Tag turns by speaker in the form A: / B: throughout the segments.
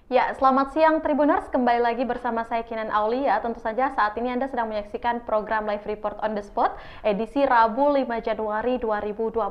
A: Ya, selamat siang Tribuners. Kembali lagi bersama saya Kinan Aulia. Tentu saja saat ini Anda sedang menyaksikan program Live Report on the Spot edisi Rabu 5 Januari 2022.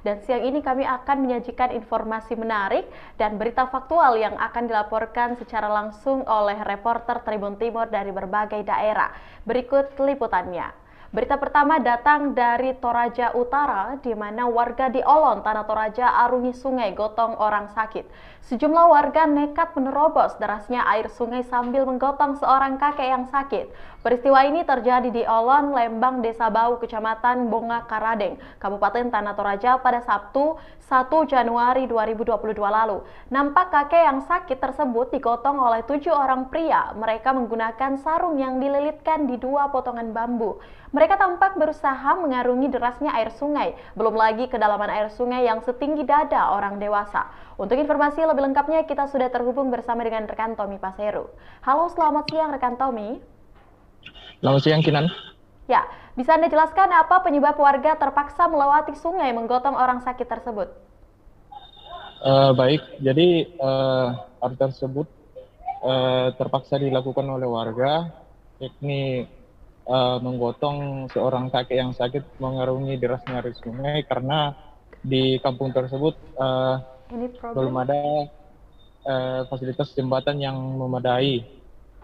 A: Dan siang ini kami akan menyajikan informasi menarik dan berita faktual yang akan dilaporkan secara langsung oleh reporter Tribun Timur dari berbagai daerah. Berikut liputannya. Berita pertama datang dari Toraja Utara, di mana warga di Olon, Tanah Toraja, arungi sungai gotong orang sakit. Sejumlah warga nekat menerobos derasnya air sungai sambil menggotong seorang kakek yang sakit. Peristiwa ini terjadi di Olon, Lembang, Desa Bau, Kecamatan Bonga Karadeng, Kabupaten Tanah Toraja pada Sabtu 1 Januari 2022 lalu. Nampak kakek yang sakit tersebut digotong oleh 7 orang pria. Mereka menggunakan sarung yang dililitkan di 2 potongan bambu. Mereka tampak berusaha mengarungi derasnya air sungai, belum lagi kedalaman air sungai yang setinggi dada orang dewasa. Untuk informasi lebih lengkapnya, kita sudah terhubung bersama dengan rekan Tommy Paseru. Halo, selamat siang rekan Tommy.
B: Selamat siang, Kinan.
A: Ya, bisa Anda jelaskan apa penyebab warga terpaksa melewati sungai menggotong orang sakit tersebut?
B: Baik, jadi hal tersebut terpaksa dilakukan oleh warga, yakni menggotong seorang kakek yang sakit mengarungi derasnya air sungai karena di kampung tersebut
A: Any
B: belum
A: problem?
B: ada fasilitas jembatan yang memadai,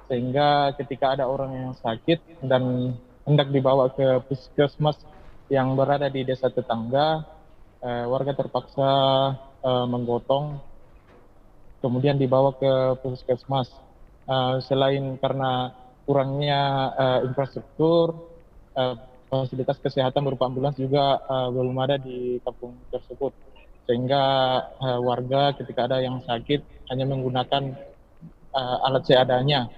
B: sehingga ketika ada orang yang sakit dan hendak dibawa ke puskesmas yang berada di desa tetangga, warga terpaksa menggotong kemudian dibawa ke puskesmas. Selain karena kurangnya infrastruktur, uh, fasilitas kesehatan berupa ambulans juga belum ada di kampung tersebut, sehingga warga ketika ada yang sakit hanya menggunakan alat seadanya.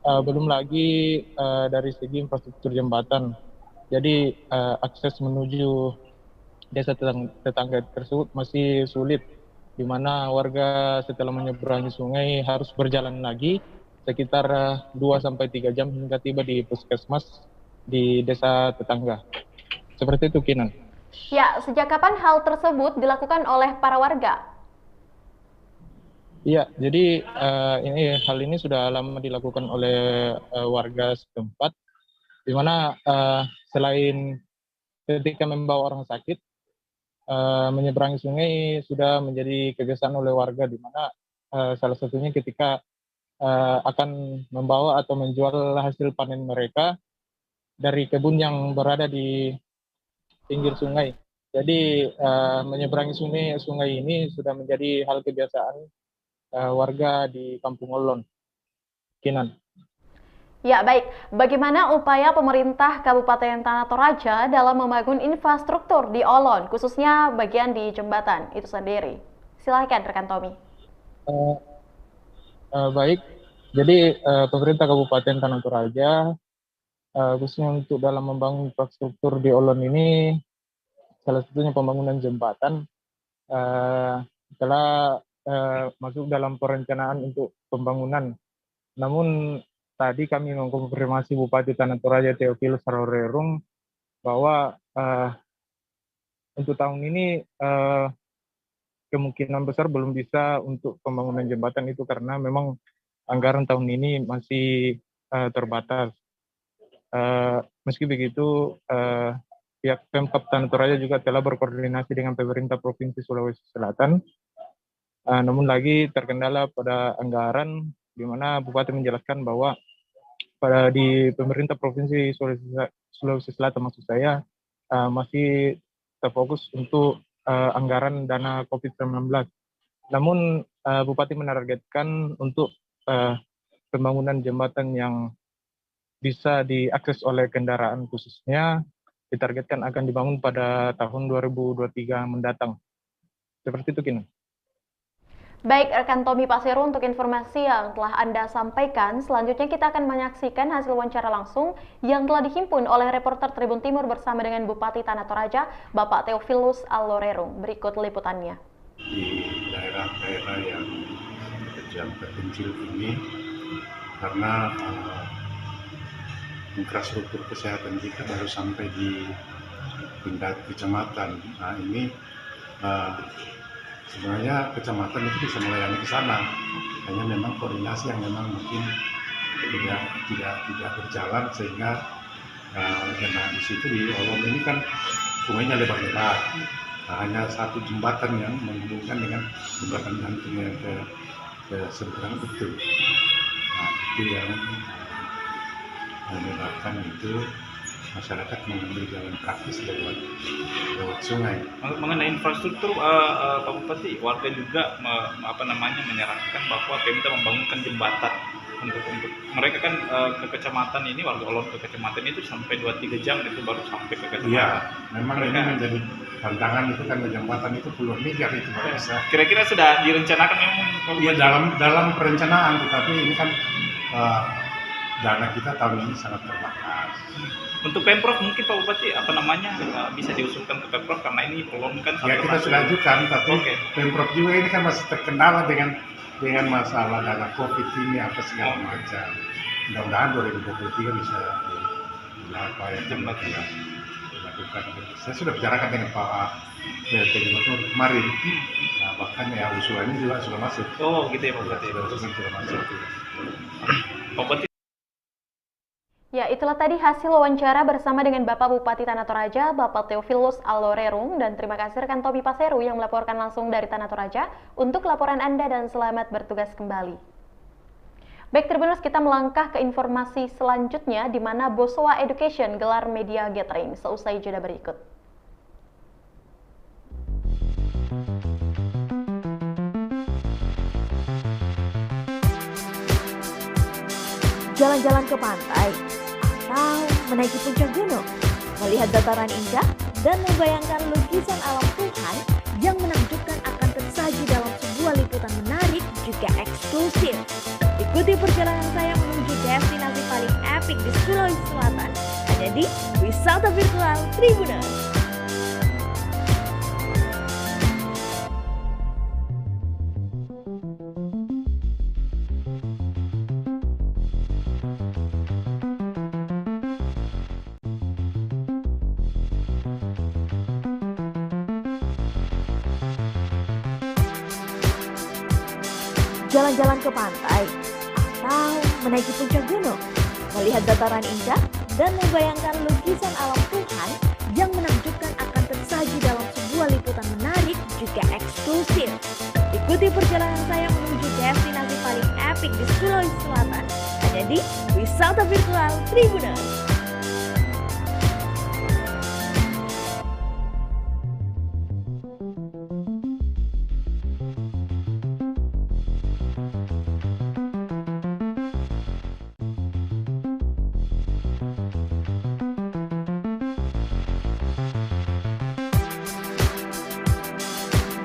B: Belum lagi dari segi infrastruktur jembatan, jadi akses menuju desa tetangga tersebut masih sulit, di mana warga setelah menyeberangi sungai harus berjalan lagi sekitar 2 sampai 3 jam hingga tiba di puskesmas di desa tetangga. Seperti itu, Kinan.
A: Ya, sejak kapan hal tersebut dilakukan oleh para warga?
B: Iya, jadi hal ini sudah lama dilakukan oleh warga setempat, di mana selain ketika membawa orang sakit, menyeberangi sungai sudah menjadi kebiasaan oleh warga, di mana salah satunya ketika akan membawa atau menjual hasil panen mereka dari kebun yang berada di pinggir sungai. Jadi menyeberangi sungai ini sudah menjadi hal kebiasaan warga di Kampung Olon, Kinan.
A: Ya, baik. Bagaimana upaya pemerintah Kabupaten Tanah Toraja dalam membangun infrastruktur di Olon, khususnya bagian di jembatan itu sendiri? Silakan rekan Tommy.
B: Uh, Baik, jadi pemerintah Kabupaten Tanah Toraja khususnya untuk dalam membangun infrastruktur di Olon ini, salah satunya pembangunan jembatan, telah masuk dalam perencanaan untuk pembangunan. Namun tadi kami mengkonfirmasi Bupati Tanah Toraja Teofilus Sarorerung bahwa untuk tahun ini kemungkinan besar belum bisa untuk pembangunan jembatan itu karena memang anggaran tahun ini masih terbatas. Meski begitu, pihak Pemkab Tanah Toraja juga telah berkoordinasi dengan pemerintah Provinsi Sulawesi Selatan. Namun lagi terkendala pada anggaran, di mana Bupati menjelaskan bahwa di pemerintah Provinsi Sulawesi Selatan maksud saya masih terfokus untuk anggaran dana COVID-19. Namun Bupati menargetkan untuk pembangunan jembatan yang bisa diakses oleh kendaraan khususnya ditargetkan akan dibangun pada tahun 2023 mendatang. Seperti itu, Kin.
A: Baik, rekan Tommy Pasero untuk informasi yang telah Anda sampaikan. Selanjutnya kita akan menyaksikan hasil wawancara langsung yang telah dihimpun oleh reporter Tribun Timur bersama dengan Bupati Tanah Toraja, Bapak Teofilus Alorerung. Berikut liputannya.
C: Di daerah-daerah yang terpencil ini, karena infrastruktur kesehatan kita baru sampai di tingkat kecamatan. Nah ini sebenarnya kecamatan itu bisa melayani ke sana, hanya memang koordinasi yang memang mungkin tidak berjalan sehingga karena di situ di Olom ini kan sungainya lebar-lebar. Hanya satu jembatan yang menghubungkan dengan jembatan gantung yang ke seberang itu. Nah, itu yang menyebabkan itu masyarakat mengambil jalan praktis lewat sungai.
D: Mengenai infrastruktur, Pak Bupati, warga juga menyarankan bahwa Pemda membangunkan jembatan untuk mereka kan ke kecamatan ini, warga Olom ke kecamatan itu sampai 2-3 jam itu baru sampai ke kecamatan.
C: Iya, memang mereka, ini menjadi tantangan itu kan jembatan itu puluhan miliar itu bisa.
D: Kira-kira sudah direncanakan memang?
C: Iya, dalam perencanaan, tetapi ini kan dana kita tahun ini sangat terbatas.
D: Untuk Pemprov mungkin Pak Bupati bisa diusulkan ke Pemprov karena ini Olom kan.
C: Ya kita sudah ajukan, tapi Pemprov juga ini kan masih terkendala dengan masalah dana COVID ini apa segala macam. Mudah-mudahan 2023 bisa dilakukan. Saya sudah bicarakan dengan Pak PLT Gubernur kemarin. Nah, bahkan ya usulannya juga sudah masuk.
D: Oh gitu ya Pak Bupati.
C: Sudah masuk.
D: Pak Bupati.
A: Ya, itulah tadi hasil wawancara bersama dengan Bapak Bupati Tanah Toraja, Bapak Theophilus Alorerung, dan terima kasih rekan Tobi Paseru yang melaporkan langsung dari Tanah Toraja untuk laporan Anda dan selamat bertugas kembali. Baik Tribuners, kita melangkah ke informasi selanjutnya di mana Bosowa Education gelar media gathering seusai jeda berikut.
E: Jalan-jalan ke pantai, atau menaiki puncak gunung, melihat dataran indah, dan membayangkan lukisan alam Tuhan yang menakjubkan akan tersaji dalam sebuah liputan menarik juga eksklusif. Ikuti perjalanan saya menuju destinasi paling epik di Sulawesi Selatan, hanya di Wisata Virtual Tribuners. Jalan-jalan ke pantai, atau menaiki puncak gunung, melihat dataran indah, dan membayangkan lukisan alam Tuhan yang menakjubkan akan tersaji dalam sebuah liputan menarik juga eksklusif. Ikuti perjalanan saya menuju destinasi paling epik di Sulawesi Selatan, hanya di Wisata Virtual Tribuners.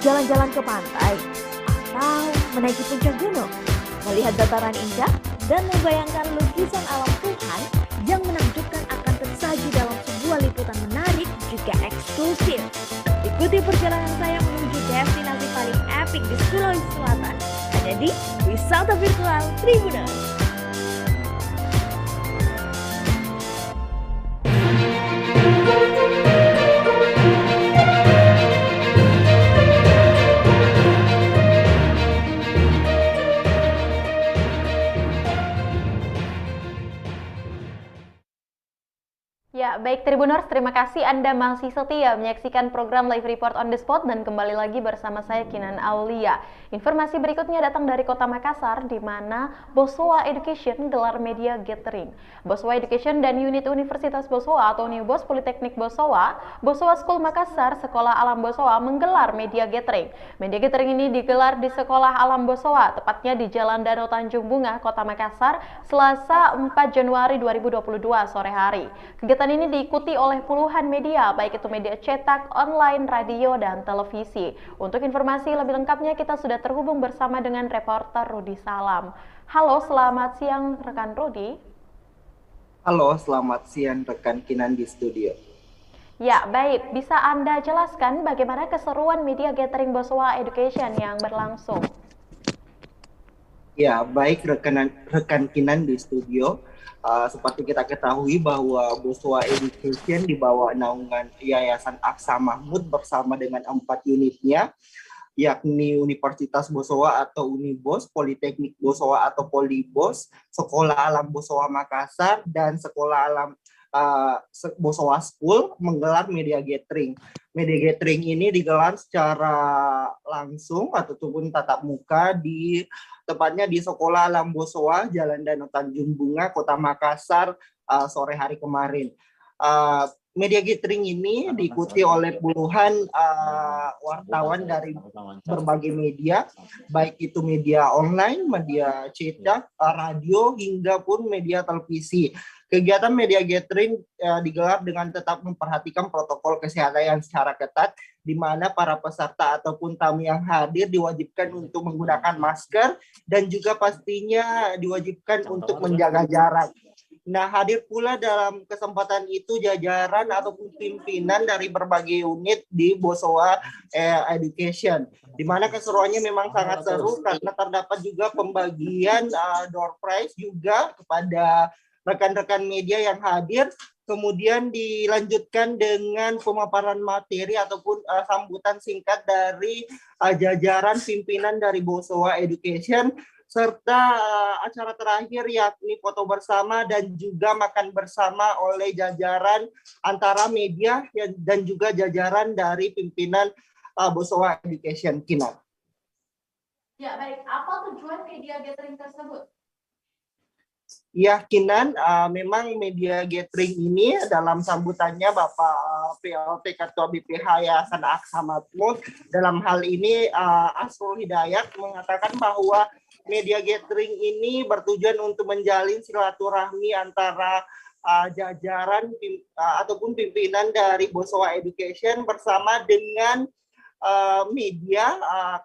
E: Jalan-jalan ke pantai, atau menaiki puncak gunung, melihat dataran indah, dan membayangkan lukisan alam Tuhan yang menakjubkan akan tersaji dalam sebuah liputan menarik juga eksklusif. Ikuti perjalanan saya menuju destinasi paling epik di Sulawesi Selatan, hanya di Wisata Virtual Tribuners.
A: Ya, baik Tribuners, terima kasih Anda masih setia menyaksikan program Live Report on the Spot dan kembali lagi bersama saya Kinan Aulia. Informasi berikutnya datang dari Kota Makassar di mana Bosowa Education gelar media gathering. Bosowa Education dan unit Universitas Bosowa atau New Bos Politeknik Bosowa, Bosowa School Makassar, Sekolah Alam Bosowa menggelar media gathering. Media gathering ini digelar di Sekolah Alam Bosowa, tepatnya di Jalan Danau Tanjung Bunga, Kota Makassar, Selasa 4 Januari 2022 sore hari. Kegiatan ini diikuti oleh puluhan media, baik itu media cetak, online, radio, dan televisi. Untuk informasi lebih lengkapnya kita sudah terhubung bersama dengan reporter Rudi Salam. Halo, selamat siang rekan Rudi.
F: Halo, selamat siang rekan Kinan di studio.
A: Ya, baik. Bisa Anda jelaskan bagaimana keseruan media gathering Bosowa Education yang berlangsung?
F: Ya, baik rekan Kinan di studio. Seperti kita ketahui bahwa Bosowa Education di bawah naungan Yayasan Aksa Mahmud bersama dengan 4 unitnya yakni Universitas Bosowa atau Unibos, Politeknik Bosowa atau Polibos, Sekolah Alam Bosowa Makassar, dan Sekolah Alam Bosowa School menggelar media gathering. Media gathering ini digelar secara langsung ataupun tatap muka tepatnya di Sekolah Alam Bosowa, Jalan Danau Tanjung Bunga, Kota Makassar sore hari kemarin. Media gathering ini diikuti oleh puluhan wartawan dari berbagai media, baik itu media online, media cetak, radio, hingga pun media televisi. Kegiatan media gathering digelar dengan tetap memperhatikan protokol kesehatan yang secara ketat, di mana para peserta ataupun tamu yang hadir diwajibkan untuk menggunakan masker dan juga pastinya diwajibkan untuk menjaga jarak. Nah, hadir pula dalam kesempatan itu jajaran ataupun pimpinan dari berbagai unit di Bosowa Education, di mana keseruannya memang sangat seru karena terdapat juga pembagian door prize juga kepada rekan-rekan media yang hadir. Kemudian dilanjutkan dengan pemaparan materi ataupun sambutan singkat dari jajaran pimpinan dari Bosowa Education, serta acara terakhir yakni foto bersama dan juga makan bersama oleh jajaran antara media dan juga jajaran dari pimpinan Bosowa Education. Kinan.
A: Ya, baik. Apa tujuan media gathering tersebut?
F: Ya, Kinan, memang media gathering ini dalam sambutannya Bapak PLT Ketua BPH Yayasan Aqsa Mahmud, dalam hal ini Asrul Hidayat mengatakan bahwa media gathering ini bertujuan untuk menjalin silaturahmi antara jajaran ataupun pimpinan dari Bosowa Education bersama dengan media,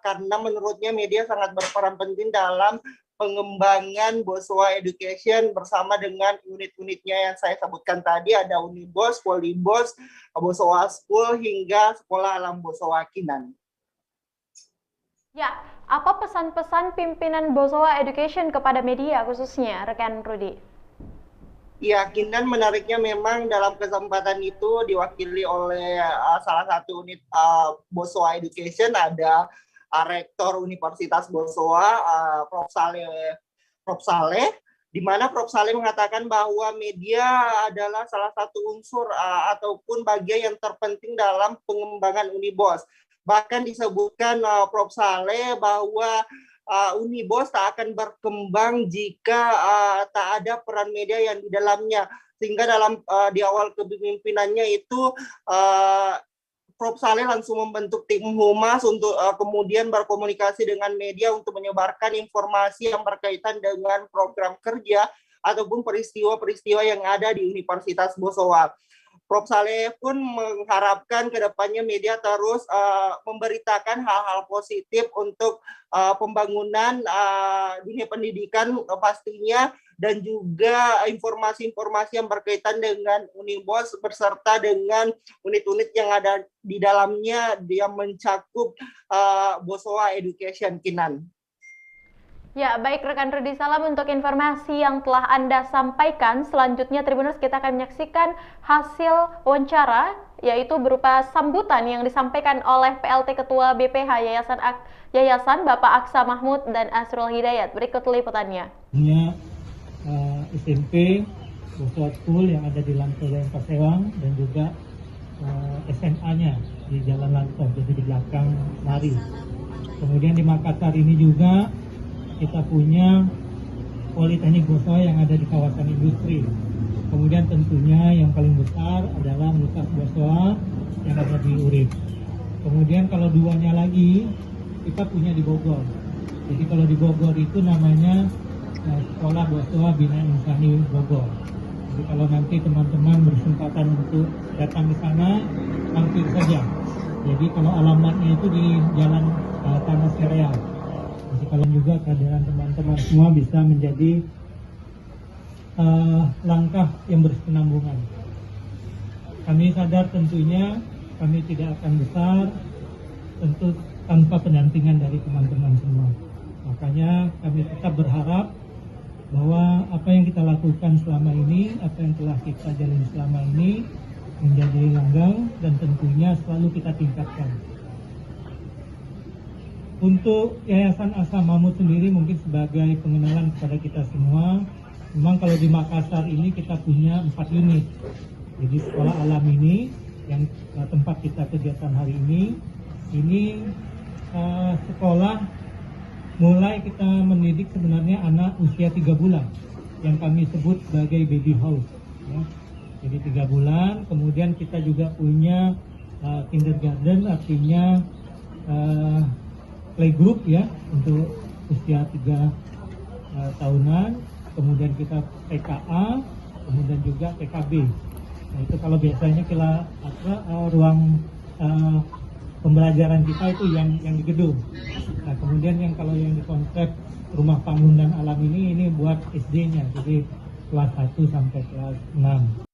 F: karena menurutnya media sangat berperan penting dalam pengembangan Bosowa Education bersama dengan unit-unitnya yang saya sebutkan tadi, ada Unibos, Polibos, Bosowa School, hingga Sekolah Alam Bosowa Kinan.
A: Ya, apa pesan-pesan pimpinan Bosowa Education kepada media khususnya, rekan Rudi?
F: Ya, Kinan, menariknya memang dalam kesempatan itu diwakili oleh salah satu unit Bosowa Education, ada Rektor Universitas Bosowa, Prof. Saleh, di mana Prof. Saleh mengatakan bahwa media adalah salah satu unsur ataupun bagian yang terpenting dalam pengembangan Unibos. Bahkan disebutkan Prof. Saleh bahwa Unibos tak akan berkembang jika tak ada peran media yang di dalamnya. Sehingga di awal kepemimpinannya itu Prof. Saleh langsung membentuk tim humas untuk kemudian berkomunikasi dengan media untuk menyebarkan informasi yang berkaitan dengan program kerja ataupun peristiwa-peristiwa yang ada di Universitas Bosowa. Prof. Saleh pun mengharapkan ke depannya media terus memberitakan hal-hal positif untuk pembangunan dunia pendidikan pastinya, dan juga informasi-informasi yang berkaitan dengan Unibos beserta dengan unit-unit yang ada di dalamnya yang mencakup Bosowa Education. Kinan.
A: Ya, baik rekan Rudi, salam untuk informasi yang telah Anda sampaikan. Selanjutnya Tribuners, kita akan menyaksikan hasil wawancara, yaitu berupa sambutan yang disampaikan oleh PLT Ketua BPH Yayasan Bapak Aqsa Mahmud dan Asrul Hidayat. Berikut liputannya.
G: SMP Bosowa School yang ada di Lantai Pasewang dan juga SMA-nya di Jalan Lantai, jadi di belakang Lari. Kemudian di Makassar ini juga kita punya Politeknik Bosowa yang ada di kawasan industri. Kemudian tentunya yang paling besar adalah Universitas Bosowa yang ada di Urip. Kemudian kalau duanya lagi kita punya di Bogor. Jadi kalau di Bogor itu namanya Sekolah Bosowa Bina Insani Bogor. Jadi kalau nanti teman-teman berkesempatan untuk datang ke sana, mampir saja. Jadi kalau alamatnya itu di Jalan Tanah Sereal. Jadi kalau juga kehadiran teman-teman semua bisa menjadi langkah yang berkesinambungan. Kami sadar tentunya kami tidak akan besar tentu tanpa pendampingan dari teman-teman semua. Makanya kami tetap berharap bahwa apa yang kita lakukan selama ini, apa yang telah kita jalani selama ini menjadi langgeng dan tentunya selalu kita tingkatkan. Untuk Yayasan Asa Mahmud sendiri mungkin sebagai pengenalan kepada kita semua, memang kalau di Makassar ini kita punya 4 unit. Jadi sekolah alam ini yang tempat kita kegiatan hari ini sekolah mulai kita mendidik sebenarnya anak usia 3 bulan yang kami sebut sebagai baby house. Ya. Jadi 3 bulan, kemudian kita juga punya kindergarten, artinya playgroup ya untuk usia 3 tahunan, kemudian kita TKA, kemudian juga TKB. Nah itu kalau biasanya kita ruang pembelajaran kita itu yang di gedung. Nah kemudian kalau yang di konsep rumah panggung dan alam ini buat SD-nya, jadi kelas 1 sampai kelas 6.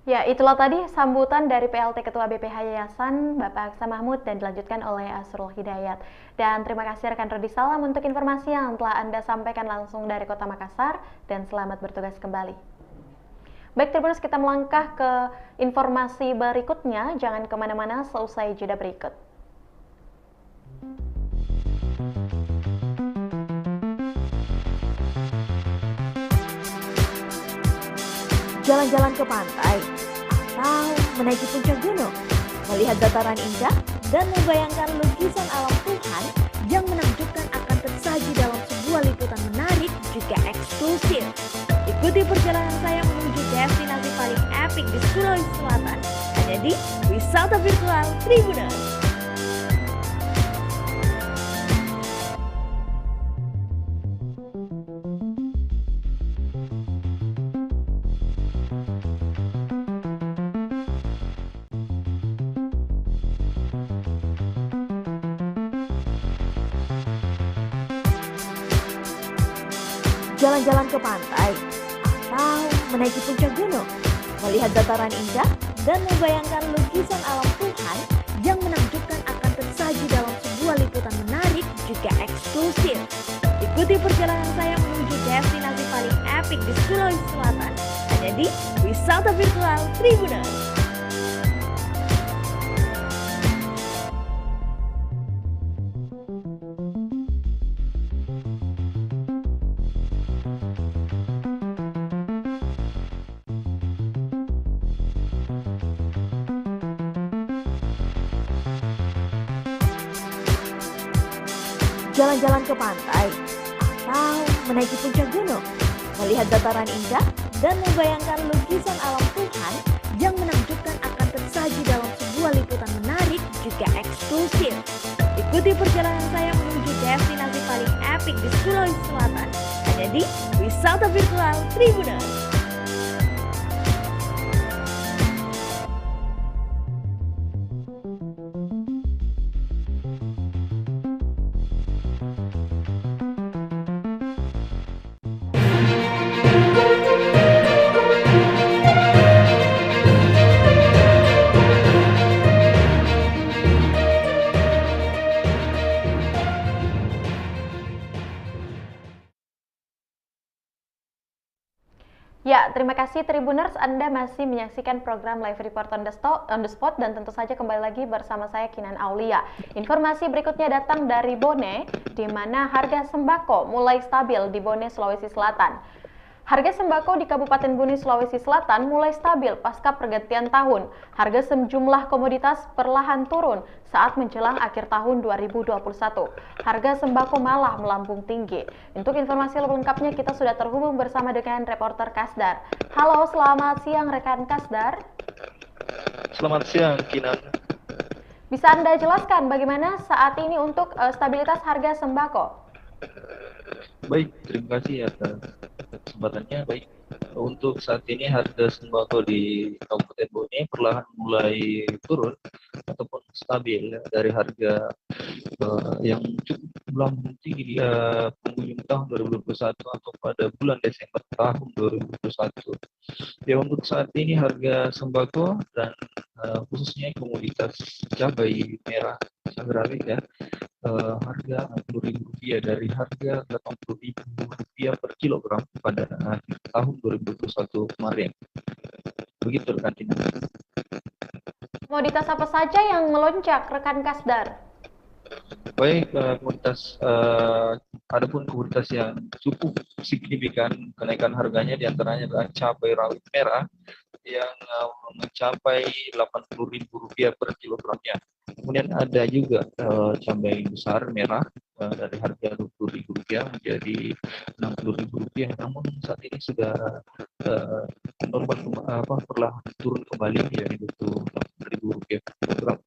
A: Ya, itulah tadi sambutan dari PLT Ketua BPH Yayasan, Bapak Aksa Mahmud, dan dilanjutkan oleh Asrul Hidayat. Dan terima kasih rekan Rudi Salam untuk informasi yang telah Anda sampaikan langsung dari Kota Makassar, dan selamat bertugas kembali. Baik, Tribuners, kita melangkah ke informasi berikutnya. Jangan kemana-mana seusai jeda berikut.
E: Jalan-jalan ke pantai atau menaiki puncak gunung, melihat dataran indah dan membayangkan lukisan alam Tuhan yang menakjubkan akan tersaji dalam sebuah liputan menarik juga eksklusif. Ikuti perjalanan saya menuju destinasi paling epik di Sulawesi Selatan, hanya di Wisata Virtual Tribuners. Jalan-jalan ke pantai atau menaiki puncak gunung, melihat dataran indah dan membayangkan lukisan alam Tuhan yang menakjubkan akan tersaji dalam sebuah liputan menarik juga eksklusif. Ikuti perjalanan saya menuju destinasi paling epik di Sulawesi Selatan, hanya di Wisata Virtual Tribuners. Jalan-jalan ke pantai atau menaiki puncak gunung, melihat dataran indah dan membayangkan lukisan alam Tuhan yang menakjubkan akan tersaji dalam sebuah liputan menarik juga eksklusif. Ikuti perjalanan saya menuju destinasi paling epik di Sulawesi Selatan, hanya di Wisata Virtual Tribuners.
A: Ya, terima kasih Tribuners, Anda masih menyaksikan program Live Report on the Spot, dan tentu saja kembali lagi bersama saya Kinan Aulia. Informasi berikutnya datang dari Bone, di mana harga sembako mulai stabil di Bone, Sulawesi Selatan. Harga sembako di Kabupaten Bone, Sulawesi Selatan mulai stabil pasca pergantian tahun. Harga sejumlah komoditas perlahan turun saat menjelang akhir tahun 2021. Harga sembako malah melambung tinggi. Untuk informasi lebih lengkapnya kita sudah terhubung bersama dengan reporter Kasdar. Halo, selamat siang rekan Kasdar.
H: Selamat siang, Kinan.
A: Bisa Anda jelaskan bagaimana saat ini untuk stabilitas harga sembako?
H: Baik, terima kasih atas kesempatannya. Baik, untuk saat ini harga sembako di Kabupaten Bone perlahan mulai turun ataupun stabil ya, dari harga yang cukup melambung tinggi di penghujung tahun 2021 atau pada bulan Desember tahun 2021. Ya, untuk saat ini harga sembako dan khususnya komoditas cabai merah cabai rawit ya, harga Rp60.000 dari harga Rp80.000 per kilogram pada akhir tahun 2021 kemarin. Begitu rekan Tina.
A: Komoditas apa saja yang melonjak rekan Kasdar?
H: Baik, adapun komoditas yang cukup signifikan kenaikan harganya diantaranya adalah cabai rawit merah yang mencapai Rp80.000 per kilogramnya. Kemudian ada juga cabai besar merah dari harga Rp20.000 menjadi Rp60.000. Namun saat ini sudah normal perlahan turun kembali yaitu Rp60.000 per kilogram.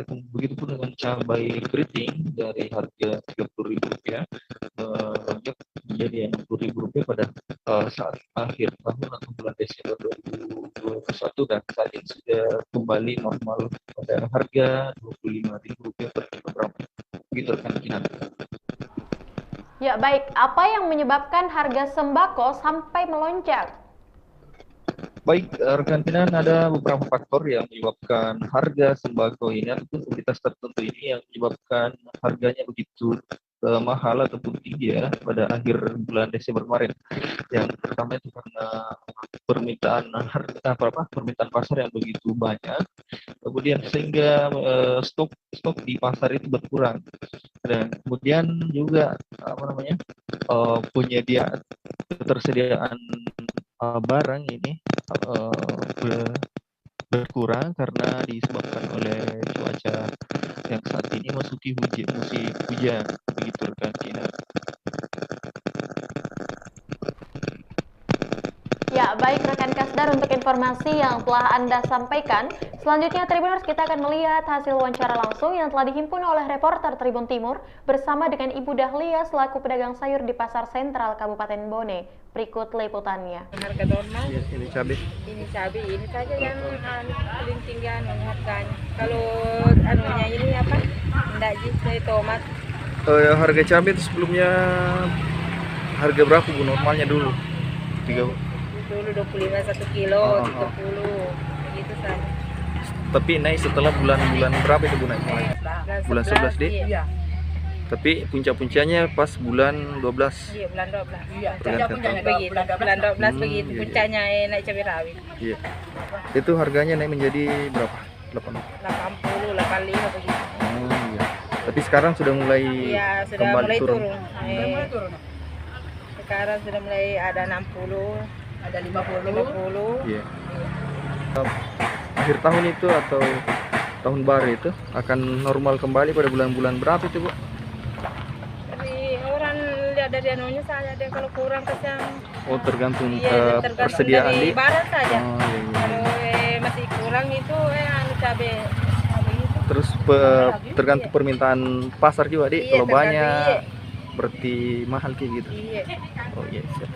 H: Begitupun dengan cabai keriting dari harga Rp30.000 melonjak menjadi Rp60.000 pada saat akhir tahun atau bulan Desember 2021 dan saat ini sudah kembali normal pada harga Rp25.000 per kilogram. Begitu rekan Kinan.
A: Ya baik, apa yang menyebabkan harga sembako sampai melonjak?
H: Baik, rekan Kinan, ada beberapa faktor yang menyebabkan harga sembako ini ataupun komoditas tertentu ini yang menyebabkan harganya begitu mahal ataupun tinggi ya pada akhir bulan Desember kemarin. Yang pertama itu karena permintaan pasar yang begitu banyak, kemudian sehingga stok di pasar itu berkurang, dan kemudian juga ketersediaan barang ini berkurang karena disebabkan oleh cuaca yang saat ini masuki musim hujan, begitu rekan Kinan.
A: Ya, baik rekan Kasdar untuk informasi yang telah Anda sampaikan. Selanjutnya Tribuners, kita akan melihat hasil wawancara langsung yang telah dihimpun oleh reporter Tribun Timur bersama dengan Ibu Dahlia selaku pedagang sayur di Pasar Sentral Kabupaten Bone. Berikut liputannya.
I: Harga normal.
H: Ya, ini cabai.
I: Ini cabai, ini saja yang paling tinggi harganya. Kalau ini apa? Enggak jadi tomat.
H: Harga cabai itu sebelumnya harga berapa Bu normalnya dulu?
I: Dulu 25 1 kilo, 30 gitu saja.
H: Tapi naik setelah bulan-bulan berapa itu Bu naik? Bulan 11 deh.
I: Iya.
H: Tapi puncak-puncaknya pas bulan 12.
I: Iya, bulan 12. Iya,
H: puncaknya
I: begitu. Bulan 12 begitu puncaknya naik cabai rawit.
H: Iya. Itu harganya naik menjadi berapa?
I: 80, 85 begitu.
H: Iya. Tapi sekarang sudah mulai
I: mulai turun. Sekarang sudah mulai ada 60, ada 50.
H: Iya. Akhir tahun itu atau tahun baru itu akan normal kembali pada bulan-bulan berapa itu Bu?
I: Jadi orang lihat dari anunya saja deh, kalau kurang kesang.
H: Oh tergantung
I: tergantung
H: persediaan
I: dari
H: di
I: barang saja.
H: Oh, iya.
I: Kalau masih kurang itu cabai itu.
H: Terus tergantung permintaan pasar juga di. Kalau banyak berarti mahal kayak gitu.
I: Iya.
H: Oh iya, siap.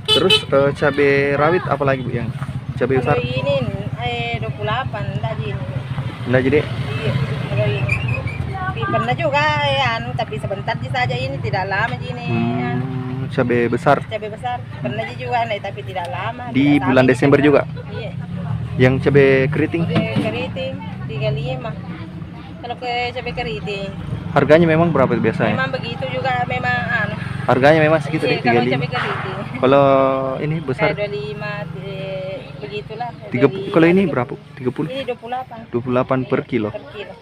H: Terus cabai rawit apa lagi Bu yang cabai besar?
I: Kalau ini 28 enggak jadi.
H: Enggak jadi?
I: Iya, kalau ini. Tapi pernah juga tapi sebentar saja ini tidak lama gini.
H: Cabai besar.
I: Cabai besar pernah juga tapi tidak lama.
H: Di bulan Desember juga?
I: Iya.
H: Yang cabai keriting?
I: Cabai keriting 35. Kalau ke cabai keriting.
H: Harganya memang berapa biasanya?
I: Memang begitu juga memang
H: Harganya memang segitu deh, 35.
I: Kalau cabai keriting.
H: Kalau ini besar?
I: 25 begitulah.
H: Kalau ini berapa? 30?
I: Ini 28.
H: 28 per kilo.
I: Per kilo.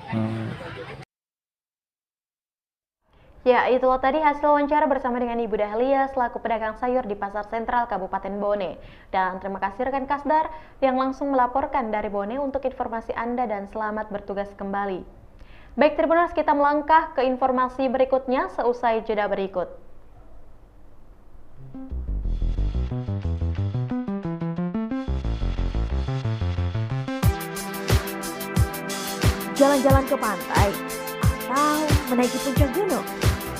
A: Ya, itulah tadi hasil wawancara bersama dengan Ibu Dahlia selaku pedagang sayur di Pasar Sentral Kabupaten Bone. Dan terima kasih rekan Kasdar yang langsung melaporkan dari Bone untuk informasi Anda dan selamat bertugas kembali. Baik Tribuners, kita melangkah ke informasi berikutnya seusai jeda berikut.
E: Jalan-jalan ke pantai atau menaiki puncak gunung,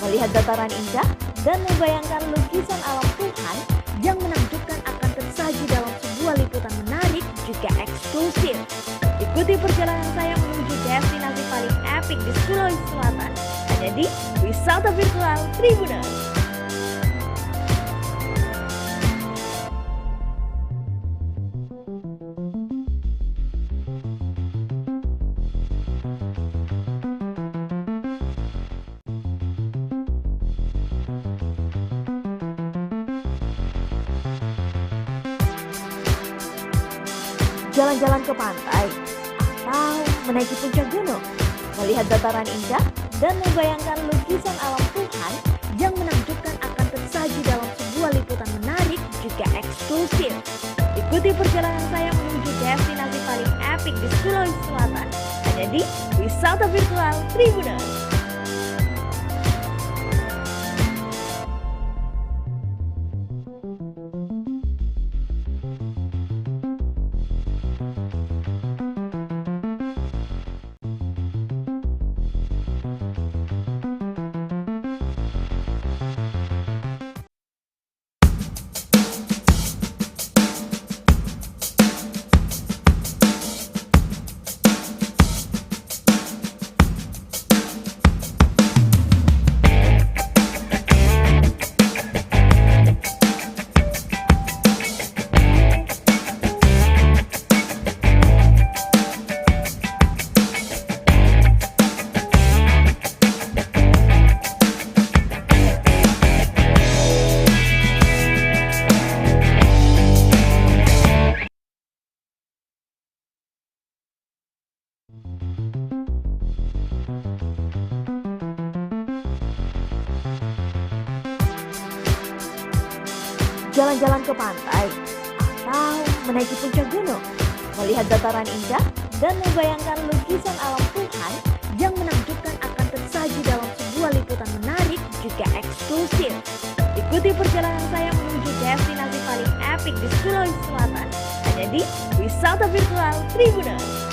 E: melihat dataran indah dan membayangkan lukisan alam Tuhan yang menakjubkan akan tersaji dalam sebuah liputan menarik juga eksklusif. Ikuti perjalanan saya menuju destinasi paling epik di Sulawesi Selatan, hanya di Wisata Virtual Tribuners. Jalan-jalan ke pantai atau menaiki puncak gunung, melihat dataran indah dan membayangkan lukisan alam Tuhan yang menakjubkan akan tersaji dalam sebuah liputan menarik juga eksklusif. Ikuti perjalanan saya menuju destinasi paling epik di Sulawesi Selatan, hanya di Wisata Virtual Tribuners. Jalan-jalan ke pantai, atau menaiki puncak gunung, melihat dataran indah, dan membayangkan lukisan alam Tuhan yang menakjubkan akan tersaji dalam sebuah liputan menarik juga eksklusif. Ikuti perjalanan saya menuju destinasi paling epik di Sulawesi Selatan, hanya di Wisata Virtual Tribuners.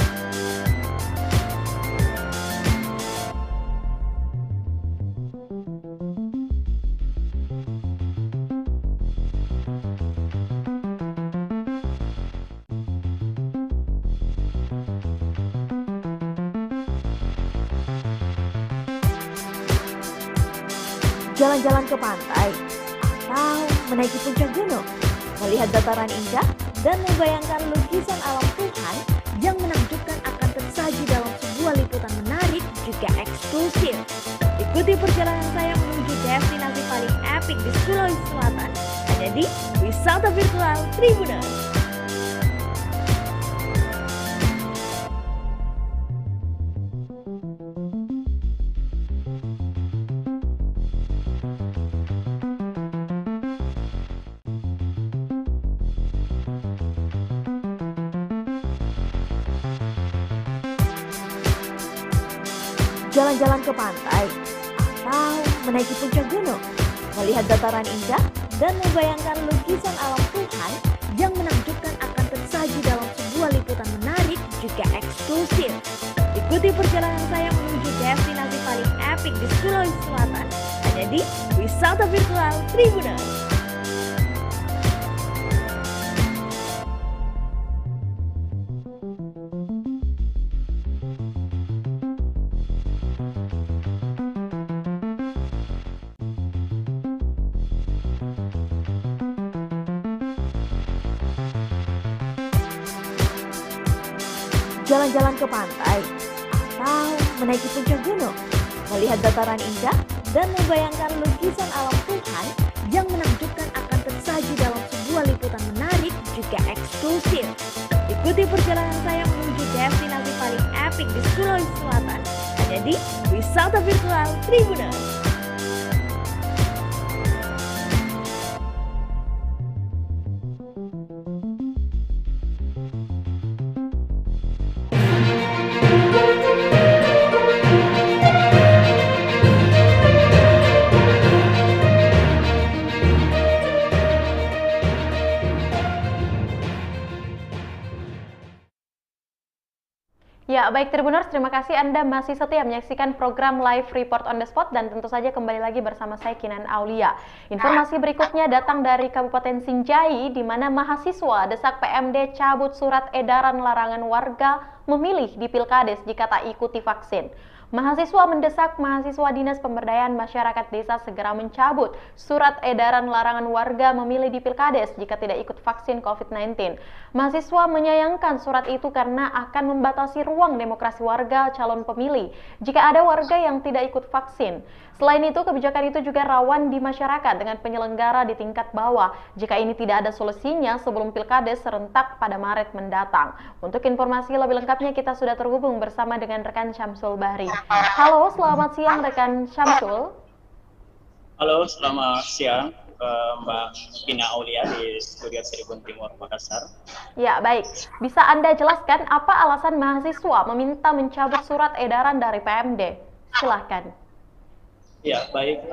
E: Jalan-jalan ke pantai, atau menaiki puncak gunung, melihat dataran indah, dan membayangkan lukisan alam Tuhan yang menakjubkan akan tersaji dalam sebuah liputan menarik juga eksklusif. Ikuti perjalanan saya menuju destinasi paling epik di Sulawesi Selatan, hanya di Wisata Virtual Tribuners. Jalan-jalan ke pantai, atau menaiki puncak gunung, melihat dataran indah, dan membayangkan lukisan alam Tuhan yang menakjubkan akan tersaji dalam sebuah liputan menarik juga eksklusif. Ikuti perjalanan saya menuju destinasi paling epik di Sulawesi Selatan, hanya di Wisata Virtual Tribuners. Jalan-jalan ke pantai, atau menaiki puncak gunung, melihat dataran indah, dan membayangkan lukisan alam Tuhan yang menakjubkan akan tersaji dalam sebuah liputan menarik juga eksklusif. Ikuti perjalanan saya menuju destinasi paling epik di Sulawesi Selatan, hanya di Wisata Virtual Tribuners.
A: Ya, baik Tribuners, terima kasih Anda masih setia menyaksikan program Live Report on the Spot dan tentu saja kembali lagi bersama saya Kinan Aulia. Informasi berikutnya datang dari Kabupaten Sinjai di mana mahasiswa desak PMD cabut surat edaran larangan warga memilih di Pilkades jika tak ikuti vaksin. Mahasiswa mendesak mahasiswa Dinas Pemberdayaan Masyarakat Desa segera mencabut surat edaran larangan warga memilih di Pilkades jika tidak ikut vaksin COVID-19. Mahasiswa menyayangkan surat itu karena akan membatasi ruang demokrasi warga calon pemilih jika ada warga yang tidak ikut vaksin. Selain itu, kebijakan itu juga rawan di masyarakat dengan penyelenggara di tingkat bawah jika ini tidak ada solusinya sebelum Pilkades serentak pada Maret mendatang. Untuk informasi lebih lengkapnya kita sudah terhubung bersama dengan rekan Syamsul Bahri. Halo, selamat siang rekan Syamsul.
J: Halo, selamat siang Mbak Ina Aulia di Studio Tribun Timur, Makassar.
A: Ya, baik. Bisa Anda jelaskan apa alasan mahasiswa meminta mencabut surat edaran dari PMD? Silahkan.
J: Ya, baik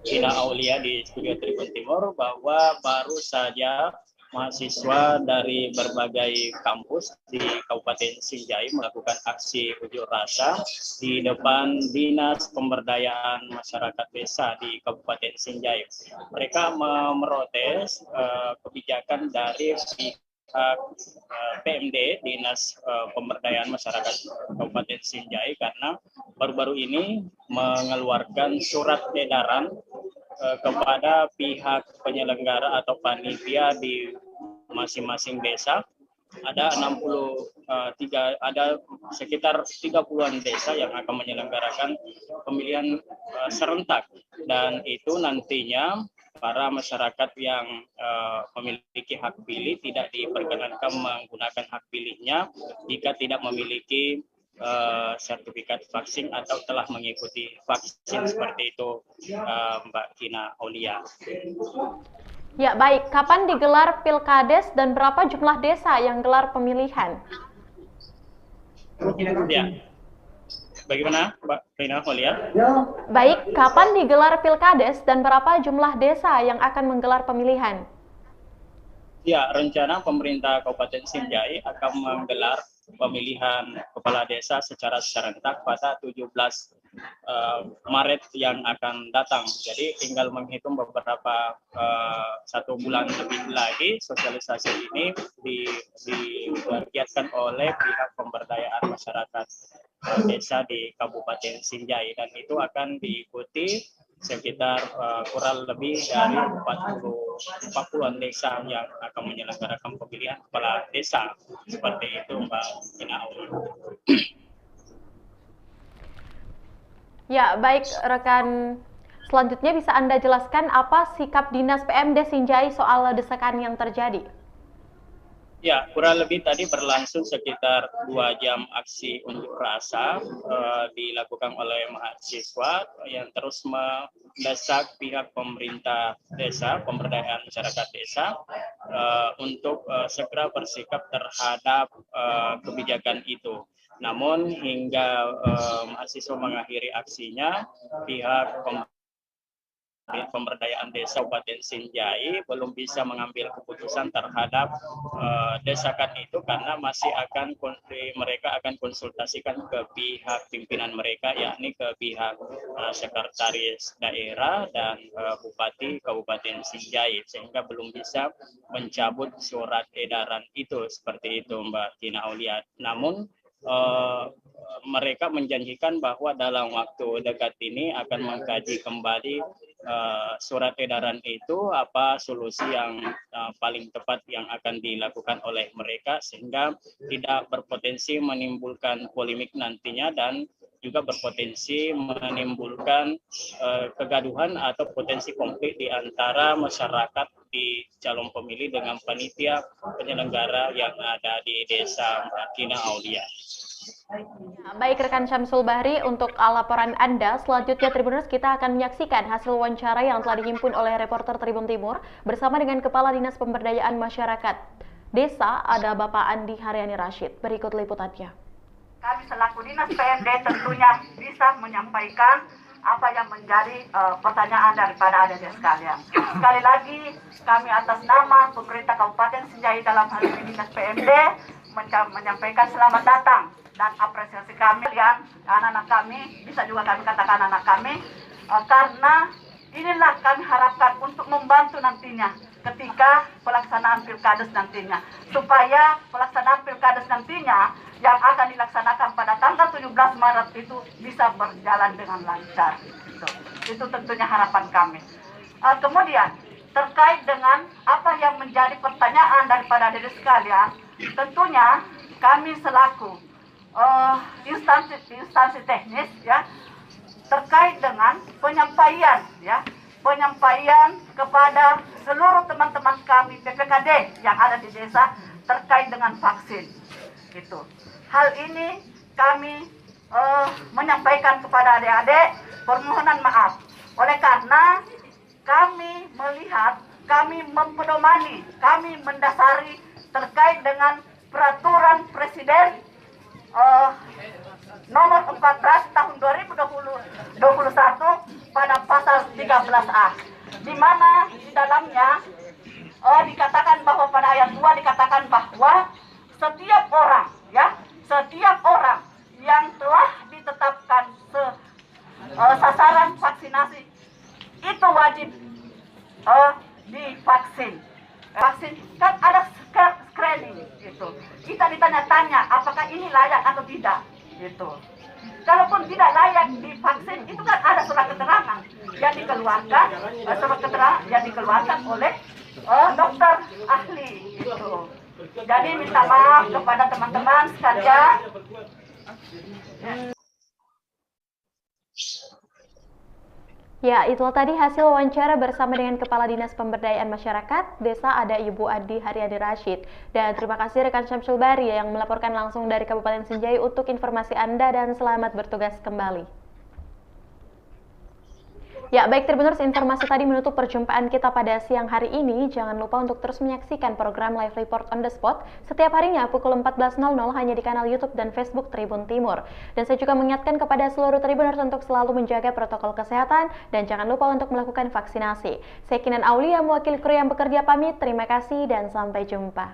J: Ina Aulia di Studio Tribun Timur, bahwa baru saja mahasiswa dari berbagai kampus di Kabupaten Sinjai melakukan aksi unjuk rasa di depan Dinas Pemberdayaan Masyarakat Desa di Kabupaten Sinjai. Mereka memprotes kebijakan dari pihak PMD, Dinas Pemberdayaan Masyarakat Kabupaten Sinjai, karena baru-baru ini mengeluarkan surat edaran kepada pihak penyelenggara atau panitia di masing-masing desa. Ada ada sekitar 30-an desa yang akan menyelenggarakan pemilihan serentak, dan itu nantinya para masyarakat yang memiliki hak pilih tidak diperkenankan menggunakan hak pilihnya jika tidak memiliki sertifikat vaksin atau telah mengikuti vaksin, seperti itu Mbak Ina Aulia.
A: Ya, baik. Kapan digelar Pilkades dan berapa jumlah desa yang gelar pemilihan?
J: Ya. Bagaimana Mbak Ina Aulia?
A: Baik, kapan digelar Pilkades dan berapa jumlah desa yang akan menggelar pemilihan?
J: Ya, rencana pemerintah Kabupaten Sinjai akan menggelar pemilihan kepala desa secara serentak pada 17 Maret yang akan datang. Jadi tinggal menghitung beberapa 1 bulan lebih lagi. Sosialisasi ini digiatkan oleh pihak pemberdayaan masyarakat desa di Kabupaten Sinjai, dan itu akan diikuti sekitar kurang lebih dari 40-an desa yang akan menyelenggarakan pemilihan kepala desa. Seperti itu Mbak Ina Aulia.
A: Ya, baik rekan. Selanjutnya bisa Anda jelaskan apa sikap Dinas PMD Sinjai soal desakan yang terjadi?
J: Ya, kurang lebih tadi berlangsung sekitar 2 jam aksi unjuk rasa dilakukan oleh mahasiswa yang terus mendesak pihak pemerintah desa, pemberdayaan masyarakat desa untuk segera bersikap terhadap kebijakan itu. Namun hingga mahasiswa mengakhiri aksinya, pihak pemberdayaan desa Kabupaten Sinjai belum bisa mengambil keputusan terhadap desakan itu, karena masih mereka akan konsultasikan ke pihak pimpinan mereka, yakni ke pihak sekretaris daerah dan bupati Kabupaten Sinjai, sehingga belum bisa mencabut surat edaran itu. Seperti itu Mbak Tina Aulia. Namun mereka menjanjikan bahwa dalam waktu dekat ini akan mengkaji kembali surat edaran itu, apa solusi yang paling tepat yang akan dilakukan oleh mereka, sehingga tidak berpotensi menimbulkan polemik nantinya dan juga berpotensi menimbulkan kegaduhan atau potensi konflik di antara masyarakat di calon pemilih dengan panitia penyelenggara yang ada di desa Tina Aulia.
A: Ya, baik rekan Syamsul Bahri, untuk laporan Anda, selanjutnya Tribuners kita akan menyaksikan hasil wawancara yang telah dihimpun oleh reporter Tribun Timur bersama dengan Kepala Dinas Pemberdayaan Masyarakat Desa, ada Bapak Andi Haryani Rashid. Berikut liputannya.
K: Kami selaku Dinas PMD tentunya bisa menyampaikan apa yang menjadi pertanyaan daripada adik-adik sekalian. Sekali lagi, kami atas nama pemerintah Kabupaten Sinjai dalam hal ini Dinas PMD menyampaikan selamat datang dan apresiasi kami yang anak-anak kami, bisa juga kami katakan anak kami, karena inilah kami harapkan untuk membantu nantinya ketika pelaksanaan Pilkades nantinya, supaya pelaksanaan Pilkades nantinya yang akan dilaksanakan pada tanggal 17 Maret itu bisa berjalan dengan lancar. Itu tentunya harapan kami. Kemudian terkait dengan apa yang menjadi pertanyaan daripada diri sekalian, tentunya kami selaku instansi teknis ya, terkait dengan penyampaian kepada seluruh teman-teman kami PPKD yang ada di desa terkait dengan vaksin. Gitu. Hal ini kami menyampaikan kepada adik-adik permohonan maaf. Oleh karena kami melihat, kami mempedomani, kami mendasari terkait dengan peraturan Presiden nomor 14 tahun 2021 pada pasal 13A, di mana di dalamnya dikatakan bahwa pada ayat 2 dikatakan bahwa setiap orang yang telah ditetapkan sasaran vaksinasi itu wajib divaksin. Vaksin kan ada screening gitu. Kita ditanya-tanya apakah ini layak atau tidak gitu. Kalaupun tidak layak divaksin itu kan ada surat keterangan yang dikeluarkan, oleh dokter ahli gitu. Jadi minta maaf kepada teman-teman sekalian.
A: Ya, itulah tadi hasil wawancara bersama dengan Kepala Dinas Pemberdayaan Masyarakat Desa ada Ibu Adi Haryadi Rashid. Dan terima kasih rekan Syamsul Bari yang melaporkan langsung dari Kabupaten Sinjai untuk informasi Anda dan selamat bertugas kembali. Ya, baik Tribuners, informasi tadi menutup perjumpaan kita pada siang hari ini. Jangan lupa untuk terus menyaksikan program Live Report on the Spot setiap harinya pukul 14.00 hanya di kanal YouTube dan Facebook Tribun Timur. Dan saya juga mengingatkan kepada seluruh Tribuners untuk selalu menjaga protokol kesehatan dan jangan lupa untuk melakukan vaksinasi. Saya Kinan Aulia, mewakili kru yang bekerja pamit. Terima kasih dan sampai jumpa.